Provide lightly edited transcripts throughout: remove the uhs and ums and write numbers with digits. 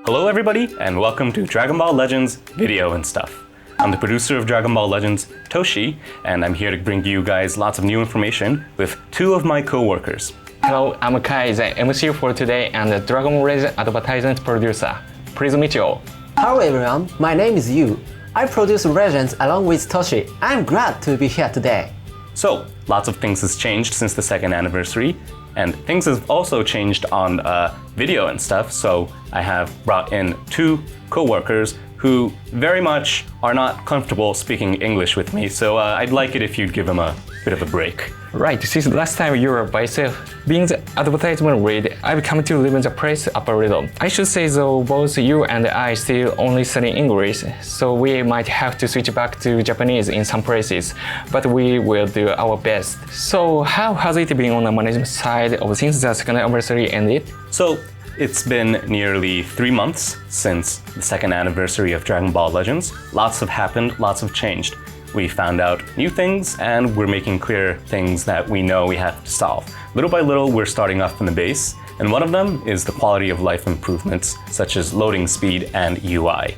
Hello everybody, and welcome to Dragon Ball Legends Video and Stuff. I'm the producer of Dragon Ball Legends, TOSHI, and I'm here to bring you guys lots of new information with two of my co-workers. Hello, I'm Kai, the MC for today and the Dragon Ball Legends advertisement producer. Pleased to meet you all. Hello everyone, my name is Yu. I produce Legends along with Toshi. I'm glad to be here today. So, lots of things has changed since the second anniversary, and things have also changed on video and stuff, so I have brought in two co-workers who very much are not comfortable speaking English with me, so I'd like it if you'd give them a bit of a break. Right, since last time you were by yourself, being the advertisement read, I've come to live in the place up a little. I should say though, both you and I still only study English, so we might have to switch back to Japanese in some places, but we will do our best. So how has it been on the management side since the second anniversary ended? So, it's been nearly 3 months since the second anniversary of Dragon Ball Legends. Lots have happened, lots have changed. We found out new things, and we're making clear things that we know we have to solve. Little by little, we're starting off from the base, and one of them is the quality of life improvements, such as loading speed and UI.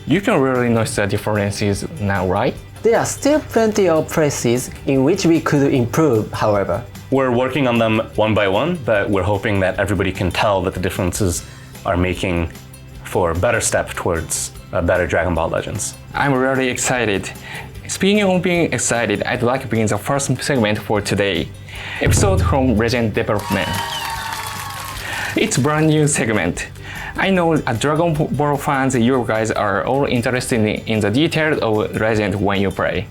You can really notice the differences now, right? There are still plenty of places in which we could improve, however. We're working on them one by one, but we're hoping that everybody can tell that the differences are making for a better step towards a better Dragon Ball Legends. I'm really excited. Speaking of being excited, I'd like to begin the first segment for today. Episode from Legend Development. It's a brand new segment. I know as Dragon Ball fans, you guys are all interested in the details of Legend when you play.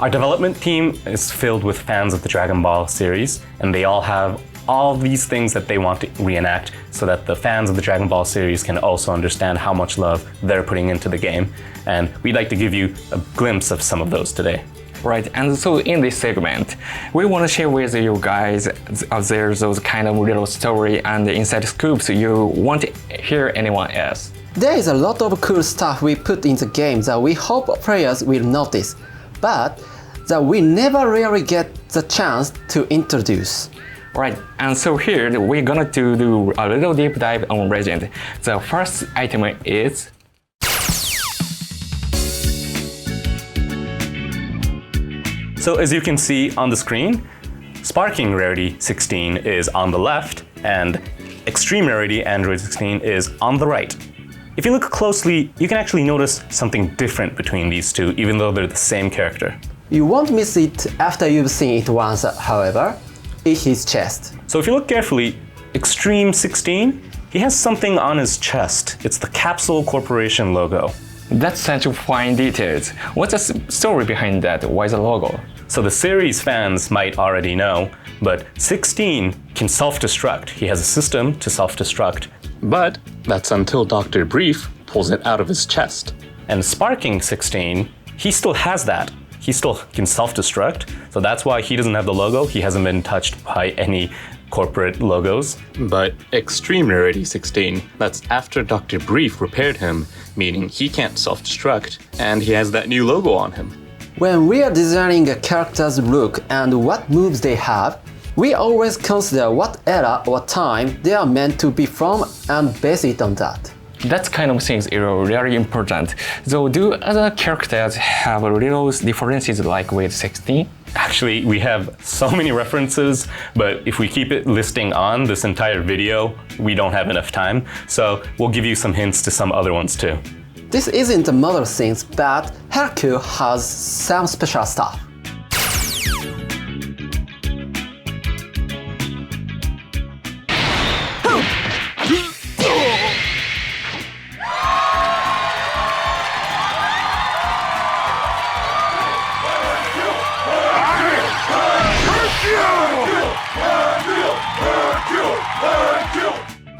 Our development team is filled with fans of the Dragon Ball series, and they all have all these things that they want to reenact so that the fans of the Dragon Ball series can also understand how much love they're putting into the game. And we'd like to give you a glimpse of some of those today. Right, and so in this segment, we want to share with you guys there's those kind of little story and inside scoops you won't hear anyone else. There is a lot of cool stuff we put in the game that we hope players will notice, but that we never really get the chance to introduce. Right, and so here we're gonna do a little deep dive on Legend. The first item is So as you can see on the screen, Sparking Rarity 16 is on the left, and Extreme Rarity Android 16 is on the right. If you look closely, you can actually notice something different between these two, even though they're the same character. You won't miss it after you've seen it once, however. It's his chest. So if you look carefully, Extreme 16, he has something on his chest. It's the Capsule Corporation logo. That's such fine details. What's the story behind that? Why the logo? So the series fans might already know, but 16 can self-destruct. He has a system to self-destruct. But that's until Dr. Brief pulls it out of his chest. And Sparking 16, he still has that. He still can self-destruct, so that's why he doesn't have the logo. He hasn't been touched by any corporate logos. But Extreme Rarity 16, that's after Dr. Brief repaired him, meaning he can't self-destruct, and he has that new logo on him. When we are designing a character's look and what moves they have, we always consider what era or time they are meant to be from and base it on that. That kind of things is really important. So do other characters have little differences like with 16? Actually, we have so many references, but if we keep it listing on this entire video, we don't have enough time. So we'll give you some hints to some other ones too. This isn't the model things, but Hercule has some special stuff.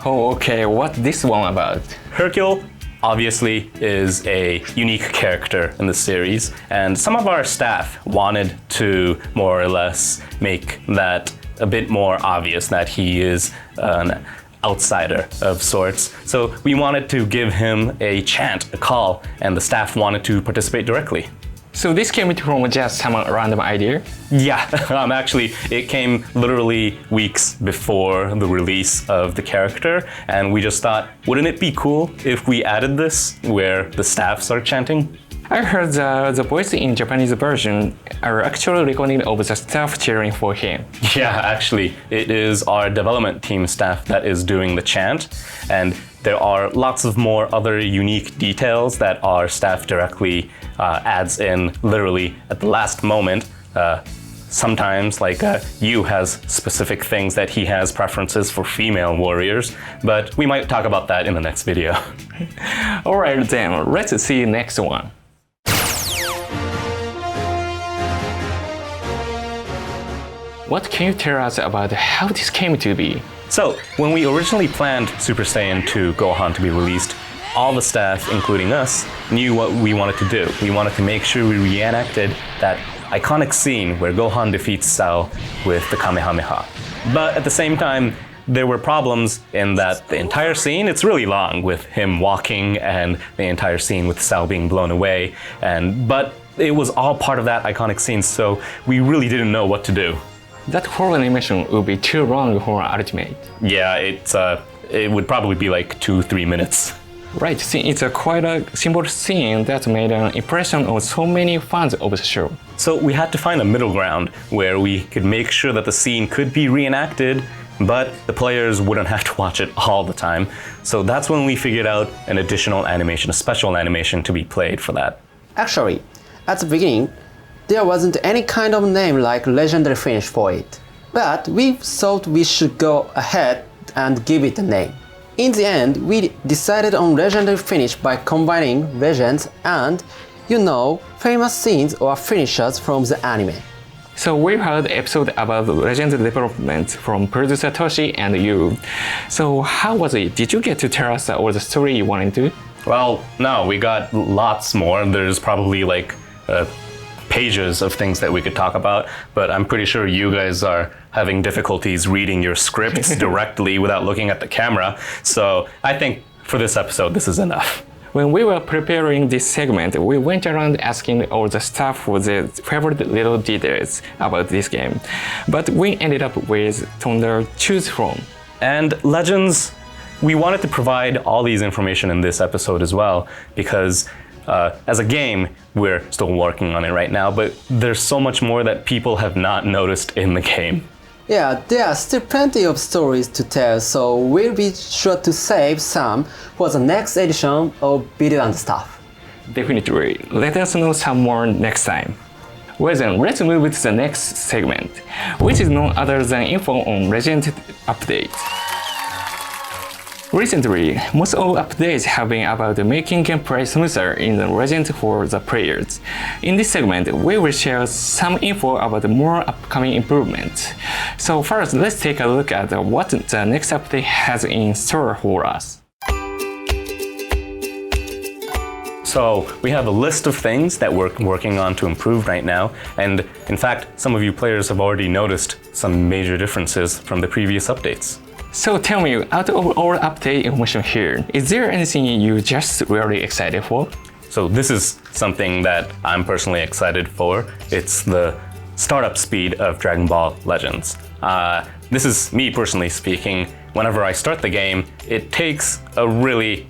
Oh, okay, what's this one about? Hercule obviously is a unique character in the series, and some of our staff wanted to more or less make that a bit more obvious that he is an outsider of sorts. So we wanted to give him a chant, a call, and the staff wanted to participate directly. So this came from just some random idea? Yeah, actually, it came literally weeks before the release of the character, and we just thought, wouldn't it be cool if we added this where the staff start chanting? I heard the voice in Japanese version are actually recording of the staff cheering for him. Yeah, actually, it is our development team staff that is doing the chant, and there are lots of more other unique details that our staff directly adds in literally at the last moment. Sometimes, like Yu has specific things that he has preferences for female warriors, but we might talk about that in the next video. Alright then, let's see next one. What can you tell us about how this came to be? So, when we originally planned Super Saiyan 2 Gohan to be released, all the staff, including us, knew what we wanted to do. We wanted to make sure we reenacted that iconic scene where Gohan defeats Cell with the Kamehameha. But at the same time, there were problems in that the entire scene, it's really long with him walking and the entire scene with Cell being blown away. But it was all part of that iconic scene, so we really didn't know what to do. That whole animation would be too long for Ultimate. Yeah, it would probably be like 2-3 minutes. Right, it's quite a simple scene that made an impression on so many fans of the show. So we had to find a middle ground where we could make sure that the scene could be reenacted, but the players wouldn't have to watch it all the time. So that's when we figured out an additional animation, a special animation to be played for that. Actually, at the beginning, there wasn't any kind of name like legendary finish for it. But we thought we should go ahead and give it a name. In the end, we decided on legendary finish by combining legends and, famous scenes or finishers from the anime. So we heard episode about legend development from producer TOSHI and you. So how was it? Did you get to tell us all the story you wanted to? Well, no, we got lots more. There's probably like pages of things that we could talk about, but I'm pretty sure you guys are having difficulties reading your scripts directly without looking at the camera. So I think for this episode, this is enough. When we were preparing this segment, we went around asking all the staff for their favorite little details about this game. But we ended up with Thunder choose from. And Legends, we wanted to provide all these information in this episode as well, because as a game, we're still working on it right now, but there's so much more that people have not noticed in the game. Yeah, there are still plenty of stories to tell, so we'll be sure to save some for the next edition of Video and Stuff. Definitely. Let us know some more next time. Well then, let's move to the next segment, which is none other than info on Legend updates. Recently, most of updates have been about making gameplay smoother in the Legend for the players. In this segment, we will share some info about more upcoming improvements. So first, let's take a look at what the next update has in store for us. So we have a list of things that we're working on to improve right now, and in fact, some of you players have already noticed some major differences from the previous updates. So tell me, out of all update information here, is there anything you're just really excited for? So this is something that I'm personally excited for. It's the startup speed of Dragon Ball Legends. This is me personally speaking. Whenever I start the game, it takes a really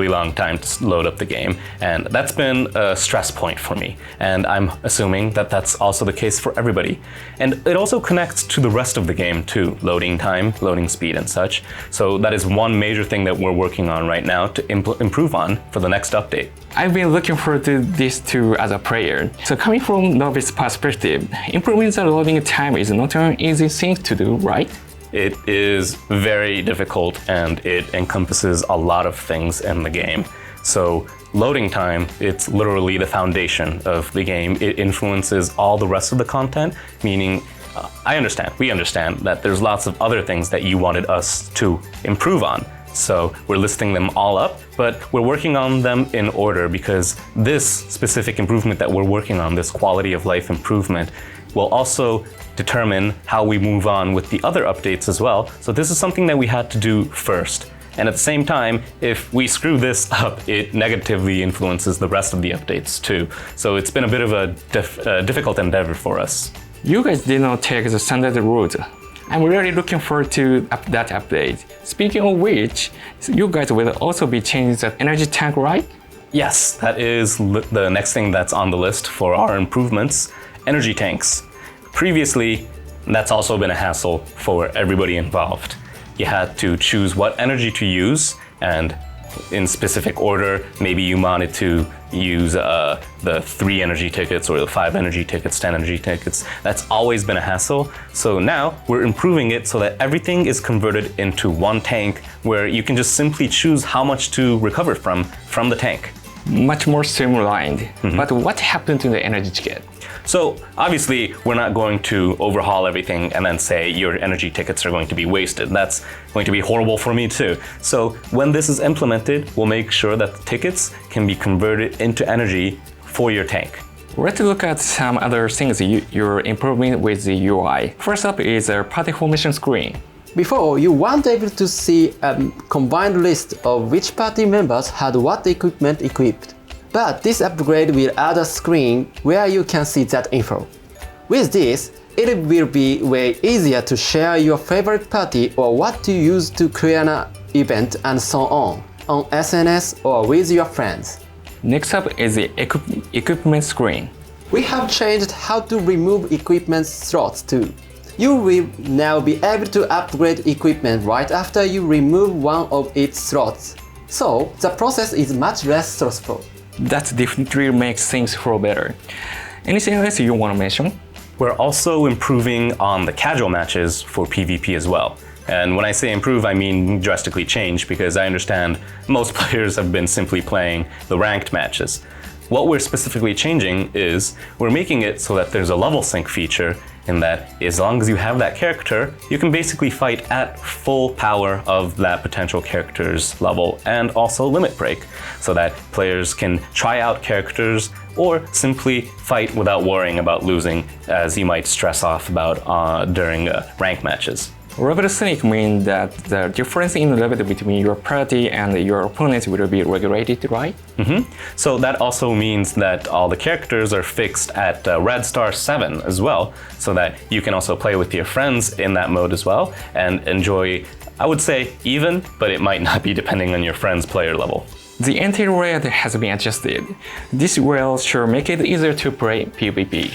long time to load up the game, and that's been a stress point for me, and I'm assuming that that's also the case for everybody. And it also connects to the rest of the game too, loading time, loading speed and such. So that is one major thing that we're working on right now to improve on for the next update. I've been looking forward to this too as a player. So coming from novice perspective, improving the loading time is not an easy thing to do, right? It is very difficult and it encompasses a lot of things in the game. So loading time, it's literally the foundation of the game. It influences all the rest of the content, meaning we understand that there's lots of other things that you wanted us to improve on. So we're listing them all up, but we're working on them in order because this specific improvement that we're working on, this quality of life improvement, will also determine how we move on with the other updates as well. So this is something that we had to do first. And at the same time, if we screw this up, it negatively influences the rest of the updates too. So it's been a bit of a difficult endeavor for us. You guys did not take the standard route. I'm really looking forward to that update. Speaking of which, you guys will also be changing the energy tank, right? Yes, that is the next thing that's on the list for our improvements, energy tanks. Previously, that's also been a hassle for everybody involved. You had to choose what energy to use, and in specific order, maybe you wanted to use the 3 energy tickets or the 5 energy tickets, 10 energy tickets. That's always been a hassle. So now we're improving it so that everything is converted into one tank where you can just simply choose how much to recover from the tank. Much more streamlined. But what happened to the energy ticket? So obviously we're not going to overhaul everything and then say your energy tickets are going to be wasted. That's going to be horrible for me too. So when this is implemented, we'll make sure that the tickets can be converted into energy for your tank. Let's look at some other things you're improving with the UI. First up is a party formation screen. Before, you weren't able to see a combined list of which party members had what equipment equipped. But this upgrade will add a screen where you can see that info. With this, it will be way easier to share your favorite party or what to use to create an event and so on SNS or with your friends. Next up is the equipment screen. We have changed how to remove equipment slots too. You will now be able to upgrade equipment right after you remove one of its slots. So the process is much less stressful. That definitely makes things flow better. Anything else you want to mention? We're also improving on the casual matches for PvP as well. And when I say improve, I mean drastically change, because I understand most players have been simply playing the ranked matches. What we're specifically changing is we're making it so that there's a level sync feature, in that as long as you have that character, you can basically fight at full power of that potential character's level, and also limit break, so that players can try out characters or simply fight without worrying about losing, as you might stress off about during rank matches. Level sync means that the difference in level between your party and your opponent will be regulated, right? So that also means that all the characters are fixed at Red Star 7 as well, so that you can also play with your friends in that mode as well and enjoy, I would say, even, but it might not be depending on your friend's player level. The anti-red has been adjusted. This will sure make it easier to play PvP.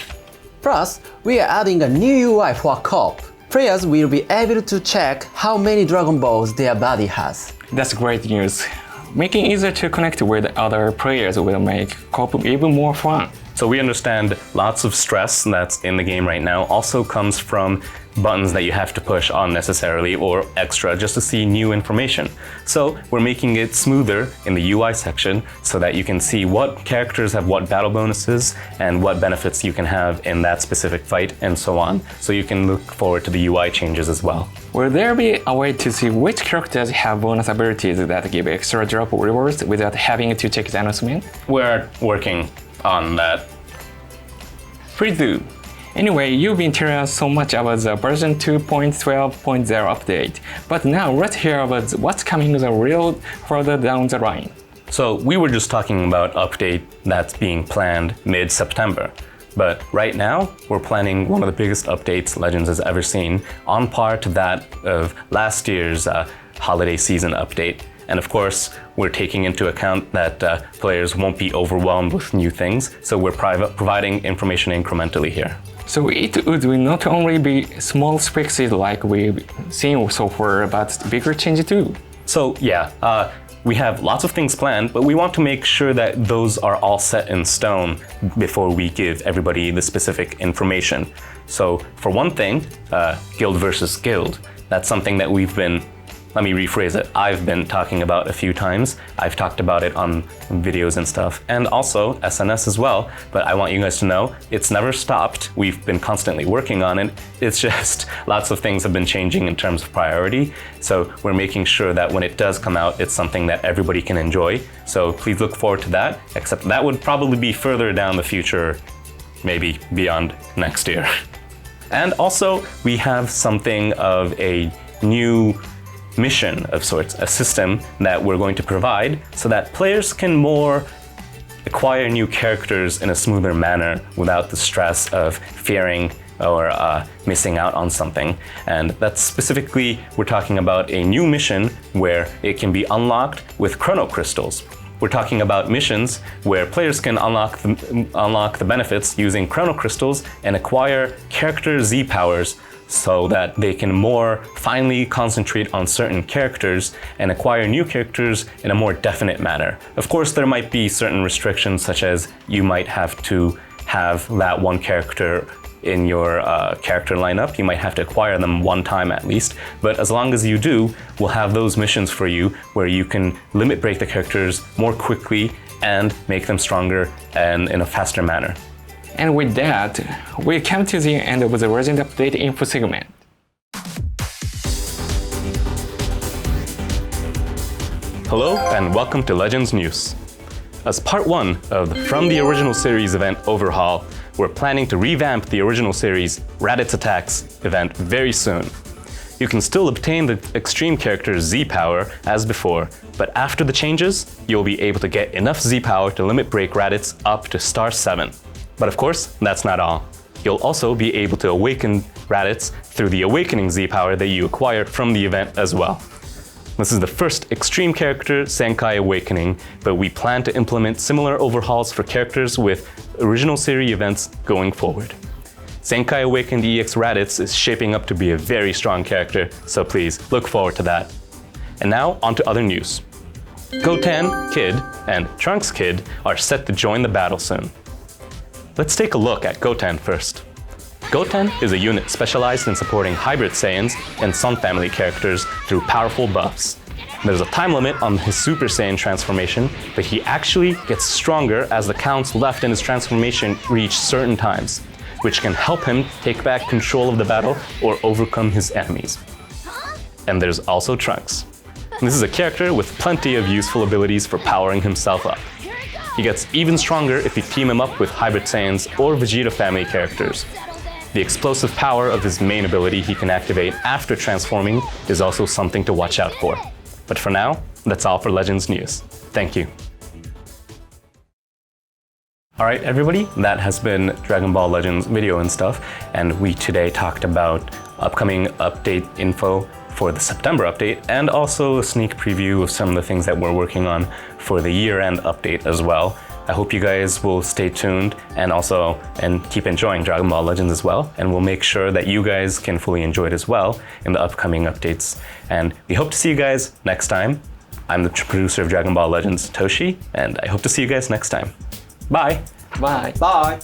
Plus, we are adding a new UI for co-op. Players will be able to check how many Dragon Balls their body has. That's great news. Making it easier to connect with other players will make co-op even more fun. So we understand lots of stress that's in the game right now also comes from buttons that you have to push unnecessarily or extra just to see new information. So we're making it smoother in the UI section so that you can see what characters have what battle bonuses and what benefits you can have in that specific fight and so on. So you can look forward to the UI changes as well. Will there be a way to see which characters have bonus abilities that give extra drop rewards without having to check the announcement? We're working on that. Please do. Anyway, you've been telling us so much about the version 2.12.0 update, but now let's hear about what's coming the real further down the line. So we were just talking about update that's being planned mid-September. But right now, we're planning one of the biggest updates Legends has ever seen, on par to that of last year's holiday season update. And of course, we're taking into account that players won't be overwhelmed with new things, so we're providing information incrementally here. So it would not only be small fixes like we've seen so far, but bigger changes too. So yeah, we have lots of things planned, but we want to make sure that those are all set in stone before we give everybody the specific information. So for one thing, guild versus guild, that's something that let me rephrase it, I've been talking about a few times. I've talked about it on videos and stuff, and also SNS as well, but I want you guys to know it's never stopped. We've been constantly working on it. It's just lots of things have been changing in terms of priority, so we're making sure that when it does come out, it's something that everybody can enjoy. So please look forward to that, except that would probably be further down the future, maybe beyond next year. And also, we have something of a new mission of sorts, a system that we're going to provide so that players can more acquire new characters in a smoother manner without the stress of fearing or missing out on something. And that's specifically, we're talking about a new mission where it can be unlocked with chrono crystals. We're talking about missions where players can unlock the benefits using chrono crystals and acquire character Z powers so that they can more finely concentrate on certain characters and acquire new characters in a more definite manner. Of course, there might be certain restrictions, such as you might have to have that one character in your character lineup. You might have to acquire them one time at least, but as long as you do, we'll have those missions for you where you can limit break the characters more quickly and make them stronger and in a faster manner. And with that, we come to the end of the Legend Update info segment. Hello and welcome to Legends News. As part 1 of the From the Original Series event overhaul, we're planning to revamp the original series Raditz Attacks event very soon. You can still obtain the extreme character Z power as before, but after the changes, you'll be able to get enough Z power to limit break Raditz up to star 7. But of course, that's not all. You'll also be able to awaken Raditz through the awakening Z power that you acquire from the event as well. This is the first extreme character Senkai Awakening, but we plan to implement similar overhauls for characters with original series events going forward. Senkai Awakened EX Raditz is shaping up to be a very strong character, so please look forward to that. And now on to other news. Goten Kid and Trunks Kid are set to join the battle soon. Let's take a look at Goten first. Goten is a unit specialized in supporting hybrid Saiyans and Sun family characters through powerful buffs. There's a time limit on his Super Saiyan transformation, but he actually gets stronger as the counts left in his transformation reach certain times, which can help him take back control of the battle or overcome his enemies. And there's also Trunks. This is a character with plenty of useful abilities for powering himself up. He gets even stronger if you team him up with hybrid Saiyans or Vegeta family characters. The explosive power of his main ability he can activate after transforming is also something to watch out for. But for now, that's all for Legends News. Thank you. Alright everybody, that has been Dragon Ball Legends video and stuff, and we today talked about upcoming update info for the September update and also a sneak preview of some of the things that we're working on for the year-end update as well. I hope you guys will stay tuned and keep enjoying Dragon Ball Legends as well, and we'll make sure that you guys can fully enjoy it as well in the upcoming updates. And we hope to see you guys next time. I'm the producer of Dragon Ball Legends, TOSHI, and I hope to see you guys next time. Bye! Bye! Bye!